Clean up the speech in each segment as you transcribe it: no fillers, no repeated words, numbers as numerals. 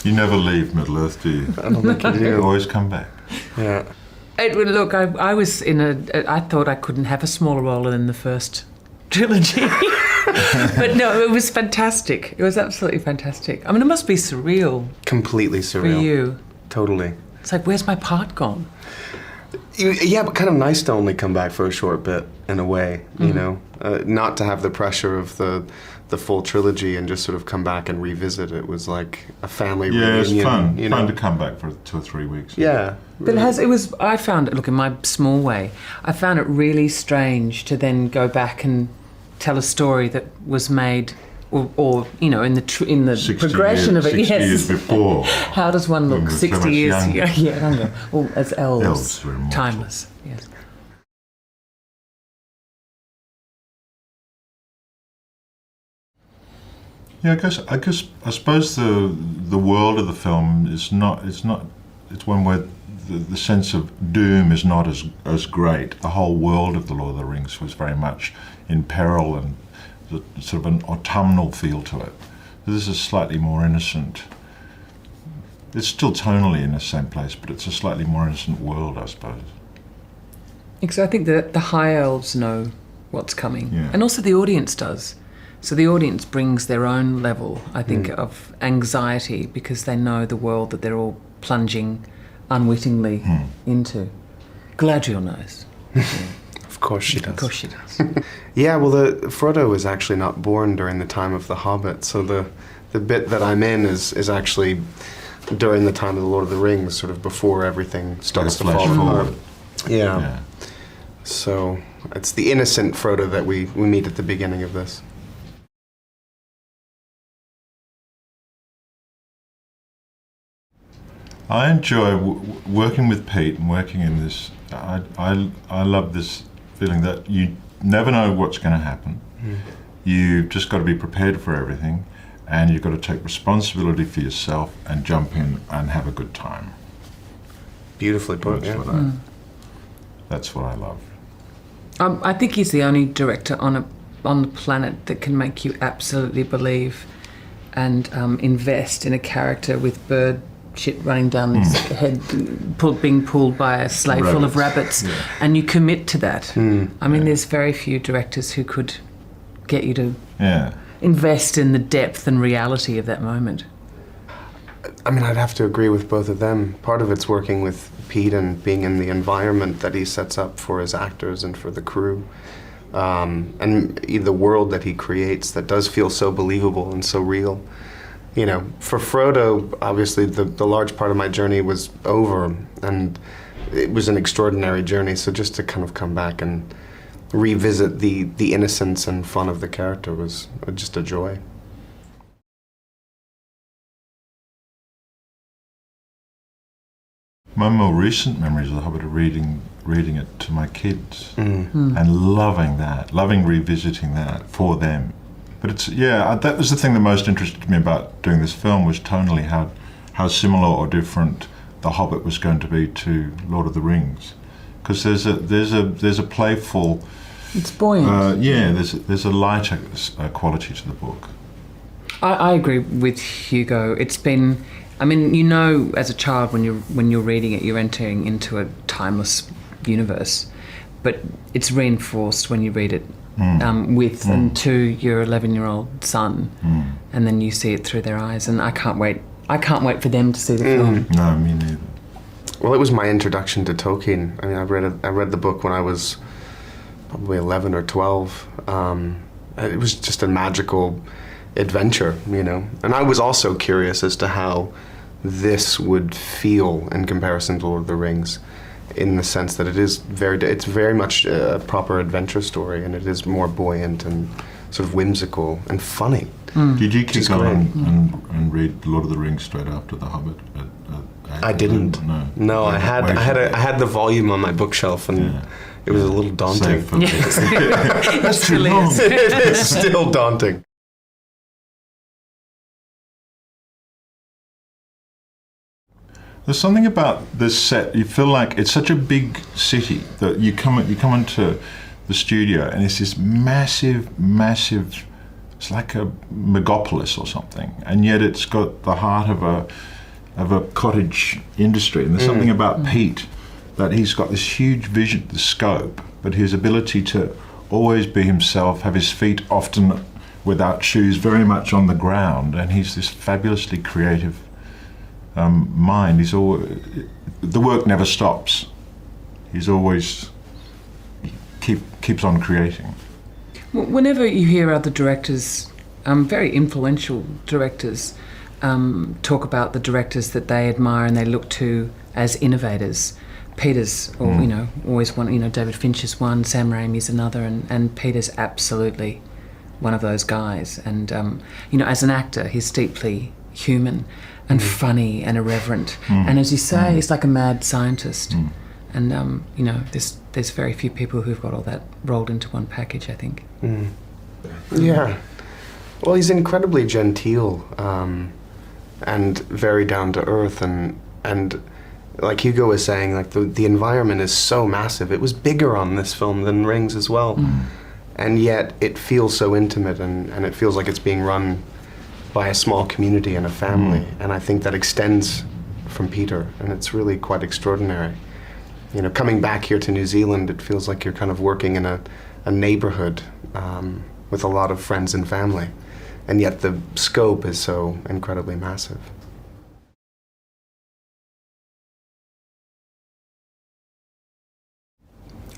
You never leave Middle-earth, do you? I don't think you do. You always come back. Yeah. Look, I was I thought I couldn't have a smaller role than the first trilogy. But no, it was fantastic. It was absolutely fantastic. I mean, it must be surreal. Completely surreal. For you. Totally. It's like, where's my part gone? Yeah, but kind of nice to only come back for a short bit, in a way, you know? Not to have the pressure of the full trilogy and just sort of come back and revisit. It was like a family reunion. Yeah, it's fun. You know? Fun to come back for 2 or 3 weeks. Yeah. But I found it, look, in my small way, I found it really strange to then go back and tell a story that was made, or you know, in the progression of it. 60 yes. years before. How does one look 60 years younger. Well, as elves, Elves were immortal. timeless. Yes. Yeah, I suppose the world of the film is not. It's one where the sense of doom is not as great. The whole world of the Lord of the Rings was very much in peril and sort of an autumnal feel to it. This is slightly more innocent. It's still tonally in the same place, but it's a slightly more innocent world, I suppose. Because I think that the high elves know what's coming, Yeah. and also the audience does. So the audience brings their own level, I think, of anxiety because they know the world that they're all plunging unwittingly into. Galadriel knows. Of course she does. Of course she does. Yeah, well, Frodo was actually not born during the time of The Hobbit, so the bit that I'm in is actually during the time of The Lord of the Rings, sort of before everything starts to fall apart. Yeah. So it's the innocent Frodo that we meet at the beginning of this. I enjoy working with Pete and working in this. I love this feeling that you never know what's going to happen. You've just got to be prepared for everything, and you've got to take responsibility for yourself and jump in and have a good time. Beautifully put, That's what I love. I think he's the only director on the planet that can make you absolutely believe and invest in a character with bird shit running down his head, being pulled by a sleigh full of rabbits, and you commit to that. I mean, there's very few directors who could get you to invest in the depth and reality of that moment. I mean, I'd have to agree with both of them. Part of it's working with Pete and being in the environment that he sets up for his actors and for the crew. And the world that he creates that does feel so believable and so real. You know, for Frodo, obviously the large part of my journey was over, and it was an extraordinary journey, so just to kind of come back and revisit the innocence and fun of the character was just a joy. My more recent memories of The Hobbit are reading it to my kids and loving revisiting that for them. But it's, that was the thing that most interested me about doing this film, was tonally how similar or different The Hobbit was going to be to Lord of the Rings, because there's a playful. It's buoyant. There's a lighter quality to the book. I agree with Hugo. It's been, I mean, you know, as a child when you're reading it, you're entering into a timeless universe, but it's reinforced when you read it with and to your 11-year-old son, and then you see it through their eyes. And I can't wait for them to see the film. No, me neither. Well, it was my introduction to Tolkien. I mean, I read the book when I was probably 11 or 12. It was just a magical adventure, you know. And I was also curious as to how this would feel in comparison to Lord of the Rings, in the sense that it's very much a proper adventure story, and it is more buoyant and sort of whimsical and funny. Did you keep going and read Lord of the Rings straight after The Hobbit? I didn't. No, I had the volume on my bookshelf, and it was a little daunting. That's too long. It is still daunting. There's something about this set. You feel like it's such a big city that you come into the studio and it's this massive. It's like a megapolis or something, and yet it's got the heart of of a cottage industry. And there's something about Pete, that he's got this huge vision, the scope, but his ability to always be himself, have his feet often without shoes, very much on the ground, and he's this fabulously creative mind. He's always, the work never stops. He's always keeps on creating. Whenever you hear other directors, very influential directors, talk about the directors that they admire and they look to as innovators, Peter's, or always one. David Fincher's one, Sam Raimi's another, and Peter's absolutely one of those guys. And as an actor, he's deeply human and funny and irreverent. And as you say, he's like a mad scientist. And there's very few people who've got all that rolled into one package, I think. Yeah. Well, he's incredibly genteel and very down to earth, and like Hugo was saying, like the environment is so massive. It was bigger on this film than Rings as well, and yet it feels so intimate, and it feels like it's being run by a small community and a family. And I think that extends from Peter, and it's really quite extraordinary. Coming back here to New Zealand, it feels like you're kind of working in a neighborhood with a lot of friends and family, and yet the scope is so incredibly massive.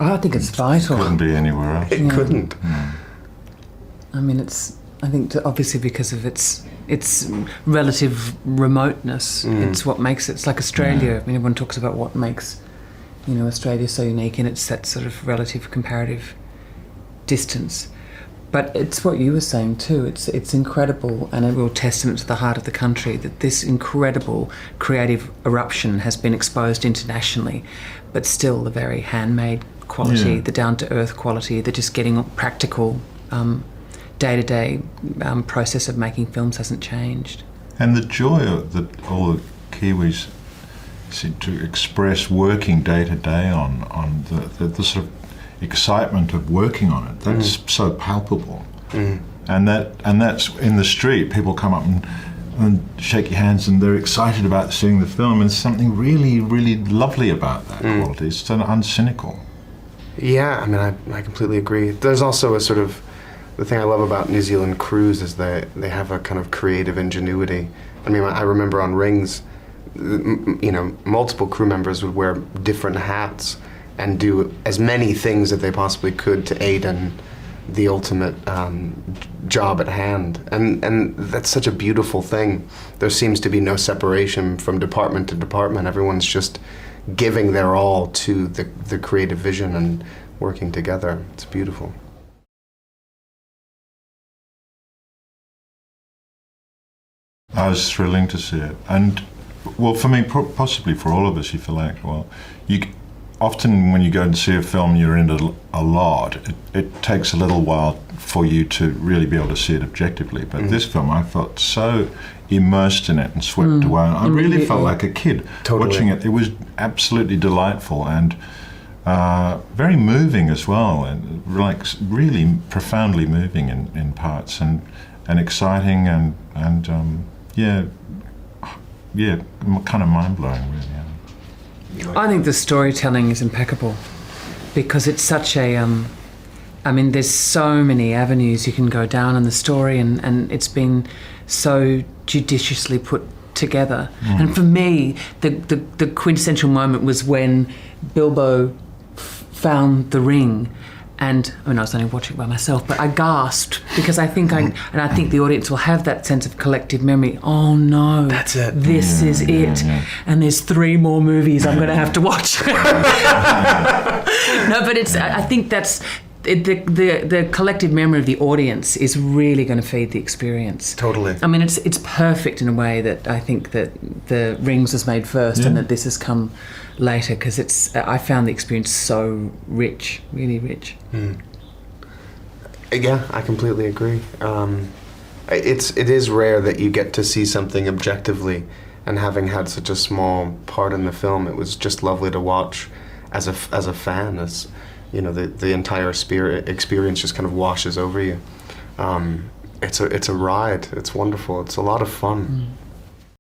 I think it's vital. Couldn't be anywhere else. It couldn't. I mean, I think obviously because of its relative remoteness, it's what makes it. It's like Australia. I mean, everyone talks about what makes Australia so unique, and it's that sort of relative comparative distance. But it's what you were saying too. It's incredible, and a real testament to the heart of the country that this incredible creative eruption has been exposed internationally, but still the very handmade quality, the down-to-earth quality, the just getting practical, day-to-day process of making films hasn't changed. And the joy that all the Kiwis seem to express working day to day on the sort of excitement of working on it, that's so palpable. And that's in the street, people come up and shake your hands and they're excited about seeing the film, and there's something really, really lovely about that quality. It's so uncynical. Yeah, I mean, I completely agree. There's also a sort of, the thing I love about New Zealand crews is they have a kind of creative ingenuity. I mean, I remember on Rings, multiple crew members would wear different hats and do as many things that they possibly could to aid in the ultimate job at hand. And that's such a beautiful thing. There seems to be no separation from department to department. Everyone's just giving their all to the creative vision and working together. It's beautiful. I was thrilling to see it. And, well, for me, possibly for all of us, you feel like, often when you go and see a film you're into a lot, it takes a little while for you to really be able to see it objectively. But this film, I felt so immersed in it and swept away. I really felt like a kid watching it. It was absolutely delightful and very moving as well, and like really profoundly moving in parts, and exciting and kind of mind-blowing, really. I think the storytelling is impeccable because it's such a there's so many avenues you can go down in the story, and it's been so judiciously put together. And for me, the quintessential moment was when Bilbo found the ring. And I was only watching it by myself, but I gasped because I think the audience will have that sense of collective memory. Oh no, that's it. This is it. Yeah. And there's 3 more movies I'm going to have to watch. No, but I think that's the collective memory of the audience is really going to feed the experience. Totally. I mean, it's perfect in a way that I think that the Rings was made first and that this has come later, because I found the experience so rich, really rich. Yeah, I completely agree. It is rare that you get to see something objectively, and having had such a small part in the film, it was just lovely to watch as a fan, as the entire experience just kind of washes over you. It's a ride. It's wonderful. It's a lot of fun.